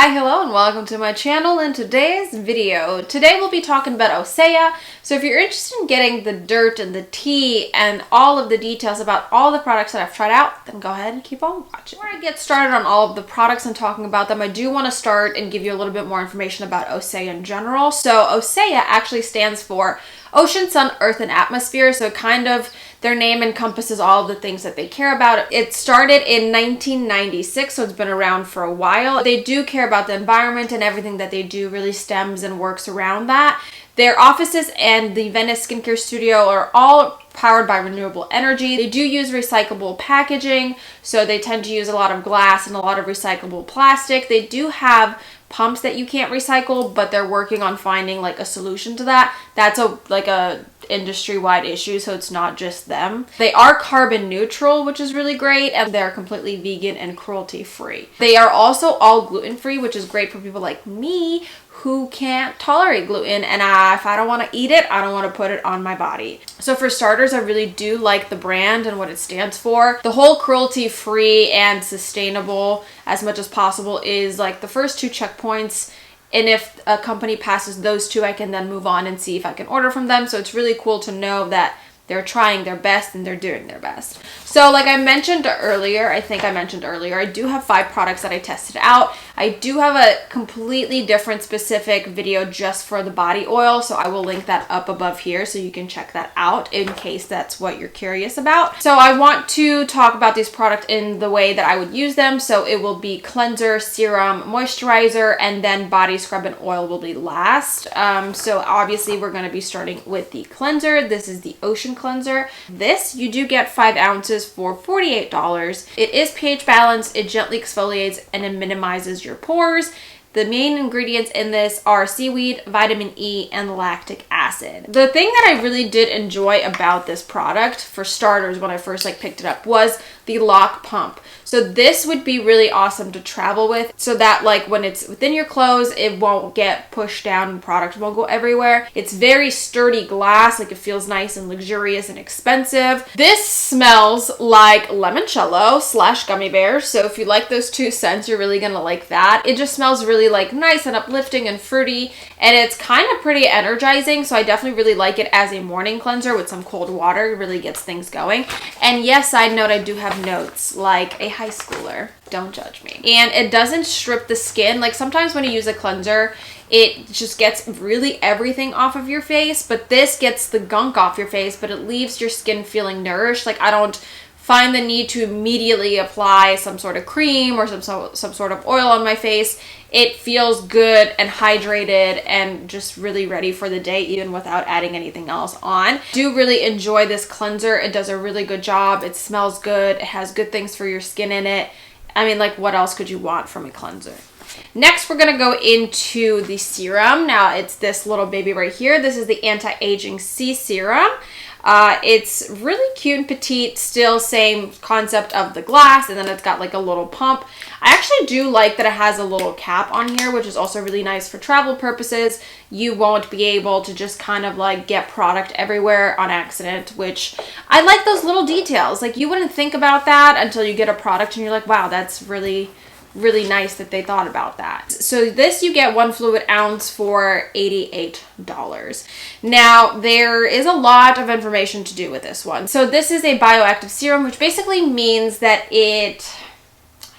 Hi, hello, and welcome to my channel. In today's video, we'll be talking about OSEA. So if you're interested in getting the dirt and the tea and all of the details about all the products that I've tried out, then go ahead and keep on watching. Before I get started on all of the products and talking about them, I do want to start and give you a little bit more information about OSEA in general. So OSEA actually stands for Ocean, Sun, Earth, and Atmosphere. So kind of their name encompasses all of the things that they care about. It started in 1996, so it's been around for a while. They do care about the environment, and everything that they do really stems and works around that. Their offices and the Venice Skincare Studio are all powered by renewable energy. They do use recyclable packaging, so they tend to use a lot of glass and a lot of recyclable plastic. They do have pumps that you can't recycle, but they're working on finding like a solution to that. That's a industry-wide issue, so it's not just them. They are carbon neutral, which is really great, and they're completely vegan and cruelty-free. They are also all gluten-free, which is great for people like me who can't tolerate gluten, and if I don't want to eat it, I don't want to put it on my body. So for starters, I really do like the brand and what it stands for. The whole cruelty-free and sustainable as much as possible is like the first two checkpoints. And if a company passes those two, I can then move on and see if I can order from them. So it's really cool to know that they're trying their best and they're doing their best. So like I mentioned earlier, I do have 5 products that I tested out. I do have a completely different specific video just for the body oil, so I will link that up above here so you can check that out in case that's what you're curious about. So I want to talk about these products in the way that I would use them. So it will be cleanser, serum, moisturizer, and then body scrub and oil will be last. So obviously we're going to be starting with the cleanser. This is the Ocean Cleanser. This, you do get 5 ounces for $48. It is pH balanced, it gently exfoliates, and it minimizes your pores. The main ingredients in this are seaweed, vitamin E, and lactic acid. The thing that I really did enjoy about this product, for starters, when I first picked it up, was the lock pump. So this would be really awesome to travel with, so that when it's within your clothes, it won't get pushed down and product won't go everywhere. It's very sturdy glass, it feels nice and luxurious and expensive. This smells like limoncello / gummy bears, so if you like those two scents, you're really gonna like that. It just smells really nice and uplifting and fruity, and it's kind of pretty energizing, so I definitely really like it as a morning cleanser with some cold water. It really gets things going. And yes, side note, I do have notes like a high schooler. Don't judge me. And it doesn't strip the skin. Sometimes when you use a cleanser, it just gets really everything off of your face, but this gets the gunk off your face, but it leaves your skin feeling nourished. I don't find the need to immediately apply some sort of cream or some sort of oil on my face. It feels good and hydrated and just really ready for the day, even without adding anything else on. Do really enjoy this cleanser. It does a really good job. It smells good. It has good things for your skin in it. I mean, what else could you want from a cleanser? Next, we're going to go into the serum. Now, it's this little baby right here. This is the Anti-Aging C Serum. It's really cute and petite, still same concept of the glass, and then it's got a little pump. I actually do like that it has a little cap on here, which is also really nice for travel purposes. You won't be able to just kind of get product everywhere on accident, which I like those little details. You wouldn't think about that until you get a product and you're like, wow, that's really nice that they thought about that. So this, you get 1 fluid ounce for $88. Now, there is a lot of information to do with this one. So this is a bioactive serum, which basically means that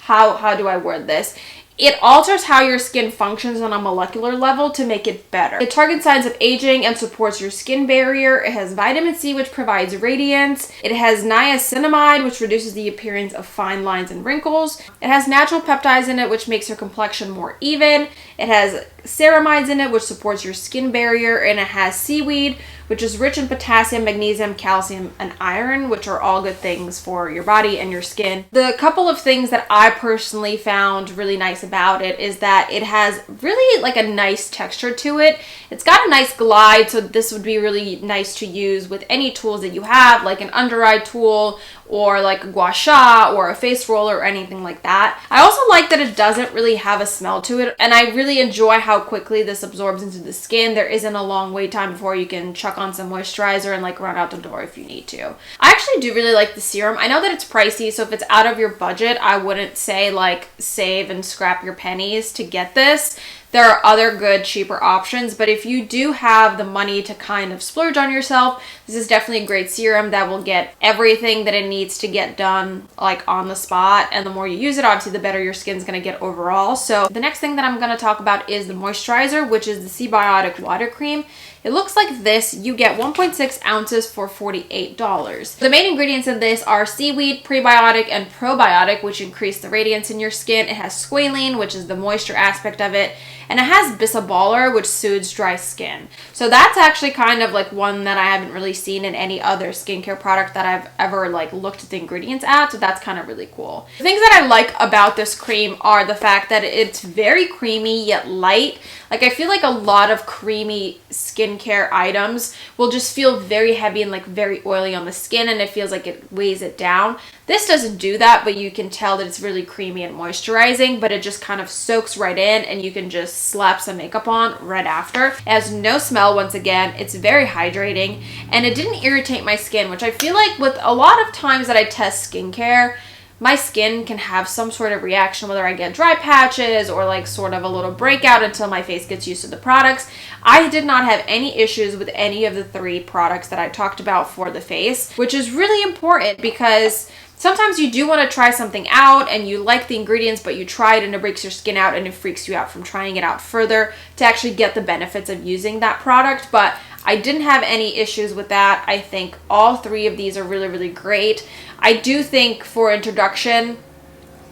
how do I word this? It alters how your skin functions on a molecular level to make it better. It targets signs of aging and supports your skin barrier. It has vitamin C, which provides radiance. It has niacinamide, which reduces the appearance of fine lines and wrinkles. It has natural peptides in it, which makes your complexion more even. It has ceramides in it, which supports your skin barrier. And it has seaweed, which is rich in potassium, magnesium, calcium, and iron, which are all good things for your body and your skin. The couple of things that I personally found really nice about it is that it has really a nice texture to it. It's got a nice glide, so this would be really nice to use with any tools that you have, like an under eye tool or like a gua sha or a face roller or anything like that. I also like that it doesn't really have a smell to it, and I really enjoy how quickly this absorbs into the skin. There isn't a long wait time before you can chuck on some moisturizer and like run out the door if you need to. I actually do really like the serum. I know that it's pricey, so if it's out of your budget, I wouldn't say like save and scrap your pennies to get this. There are other good, cheaper options, but if you do have the money to kind of splurge on yourself, this is definitely a great serum that will get everything that it needs to get done like on the spot. And the more you use it, obviously the better your skin's gonna get overall. So the next thing that I'm gonna talk about is the moisturizer, which is the Seabiotic Water Cream. It looks like this. You get 1.6 ounces for $48. The main ingredients in this are seaweed, prebiotic, and probiotic, which increase the radiance in your skin. It has squalene, which is the moisture aspect of it, and it has bisabolol, which soothes dry skin. So that's actually kind of like one that I haven't really seen in any other skincare product that I've ever like looked at the ingredients at, so that's kind of really cool. The things that I like about this cream are the fact that it's very creamy yet light. Like I feel like a lot of creamy skincare items will just feel very heavy and like very oily on the skin, and it feels like it weighs it down. This doesn't do that, but you can tell that it's really creamy and moisturizing, but it just kind of soaks right in and you can just slap some makeup on right after. It has no smell once again. It's very hydrating and it didn't irritate my skin, which I feel like with a lot of times that I test skincare, my skin can have some sort of reaction, whether I get dry patches or like sort of a little breakout until my face gets used to the products. I did not have any issues with any of the 3 products that I talked about for the face, which is really important because sometimes you do want to try something out and you like the ingredients, but you try it and it breaks your skin out and it freaks you out from trying it out further to actually get the benefits of using that product. But I didn't have any issues with that. I think all 3 of these are really, really great. I do think for introduction,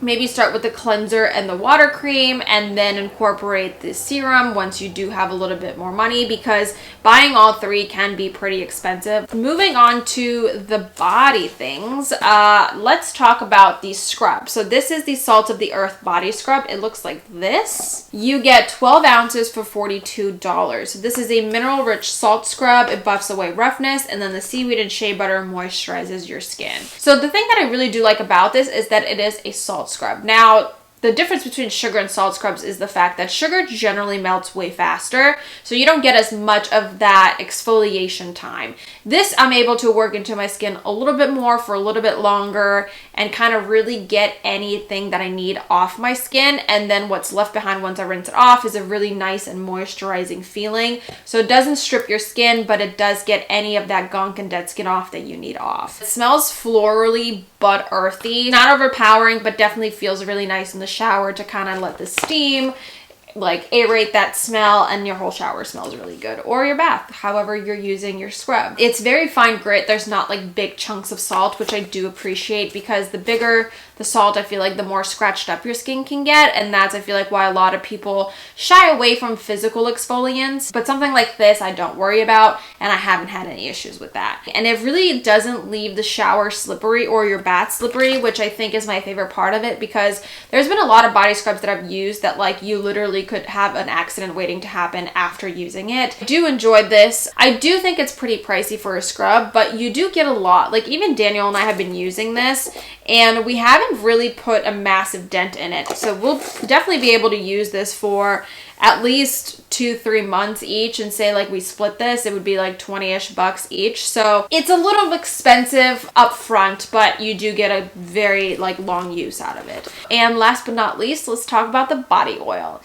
maybe start with the cleanser and the water cream and then incorporate the serum once you do have a little bit more money, because buying all 3 can be pretty expensive. Moving on to the body things, let's talk about the scrub. So this is the Salt of the Earth body scrub. It looks like this. You get 12 ounces for $42. So this is a mineral rich salt scrub. It buffs away roughness, and then the seaweed and shea butter moisturizes your skin. So the thing that I really do like about this is that it is a salt scrub. Now, the difference between sugar and salt scrubs is the fact that sugar generally melts way faster, so you don't get as much of that exfoliation time. This I'm able to work into my skin a little bit more for a little bit longer and kind of really get anything that I need off my skin, and then what's left behind once I rinse it off is a really nice and moisturizing feeling. So it doesn't strip your skin, but it does get any of that gunk and dead skin off that you need off. It smells florally but earthy. Not overpowering, but definitely feels really nice in the shower to kind of let the steam like aerate that smell, and your whole shower smells really good, or your bath, however you're using your scrub. It's very fine grit. There's not like big chunks of salt, which I do appreciate, because the bigger the salt, I feel like the more scratched up your skin can get, and that's I feel like why a lot of people shy away from physical exfoliants. But something like this I don't worry about, and I haven't had any issues with that. And it really doesn't leave the shower slippery or your bath slippery, which I think is my favorite part of it, because there's been a lot of body scrubs that I've used that like you literally could have an accident waiting to happen after using it. I do enjoy this. I do think it's pretty pricey for a scrub, but you do get a lot. Like even Daniel and I have been using this, and we haven't really put a massive dent in it. So we'll definitely be able to use this for at least 2-3 months each, and say like we split this, it would be like 20-ish bucks each. So it's a little expensive up front, but you do get a very like long use out of it. And last but not least, let's talk about the body oil.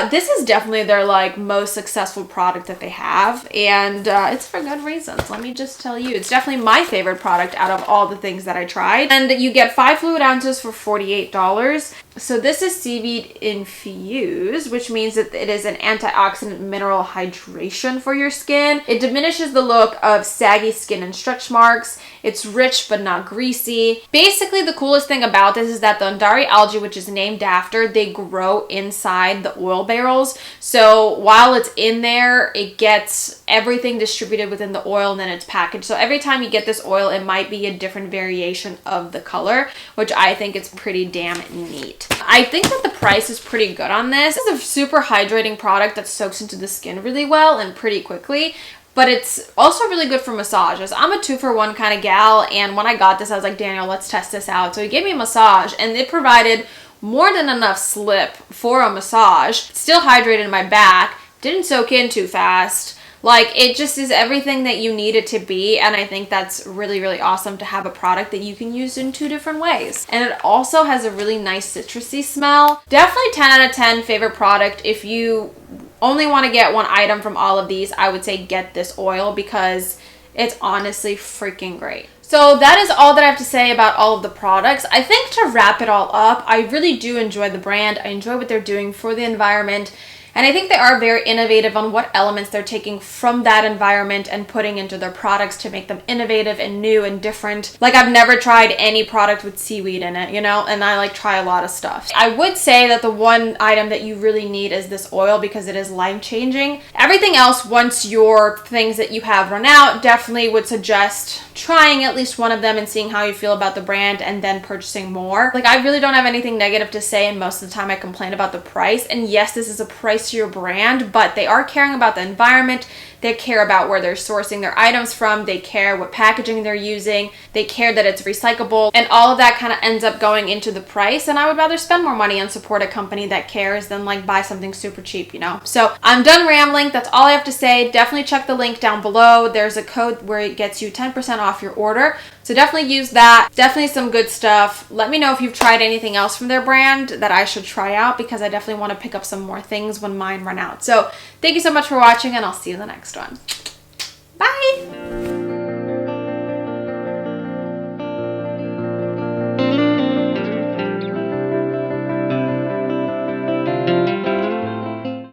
This is definitely their like most successful product that they have, and it's for good reasons. Let me just tell you, it's definitely my favorite product out of all the things that I tried. And you get 5 fluid ounces for $48. So this is seaweed infused, which means that it is an antioxidant mineral hydration for your skin. It diminishes the look of saggy skin and stretch marks. It's rich but not greasy. Basically, the coolest thing about this is that the Undari algae, which is named after, they grow inside the oil barrels. So while it's in there, it gets everything distributed within the oil, and then it's packaged. So every time you get this oil, it might be a different variation of the color, which I think is pretty damn neat. I think that the price is pretty good on this. This is a super hydrating product that soaks into the skin really well and pretty quickly. but it's also really good for massages. I'm a 2-for-1 kind of gal, and when I got this, I was like, Daniel, let's test this out. So he gave me a massage, and it provided more than enough slip for a massage. Still hydrated my back, didn't soak in too fast. Like, it just is everything that you need it to be, and I think that's really, really awesome to have a product that you can use in 2 different ways. And it also has a really nice citrusy smell. Definitely 10 out of 10 favorite product. If you only want to get one item from all of these, I would say get this oil because it's honestly freaking great. So that is all that I have to say about all of the products. I think to wrap it all up, I really do enjoy the brand. I enjoy what they're doing for the environment. And I think they are very innovative on what elements they're taking from that environment and putting into their products to make them innovative and new and different. Like, I've never tried any product with seaweed in it, you know, and I like try a lot of stuff. I would say that the one item that you really need is this oil because it is life-changing. Everything else, once your things that you have run out, definitely would suggest trying at least one of them and seeing how you feel about the brand and then purchasing more. Like, I really don't have anything negative to say, and most of the time I complain about the price. And yes, this is a pricier brand, but they are caring about the environment. They care about where they're sourcing their items from. They care what packaging they're using. They care that it's recyclable, and all of that kind of ends up going into the price. And I would rather spend more money and support a company that cares than like buy something super cheap, you know? So I'm done rambling. That's all I have to say. Definitely check the link down below. There's a code where it gets you 10% off your order. So definitely use that. Definitely some good stuff. Let me know if you've tried anything else from their brand that I should try out, because I definitely want to pick up some more things when mine run out. So thank you so much for watching, and I'll see you in the next one.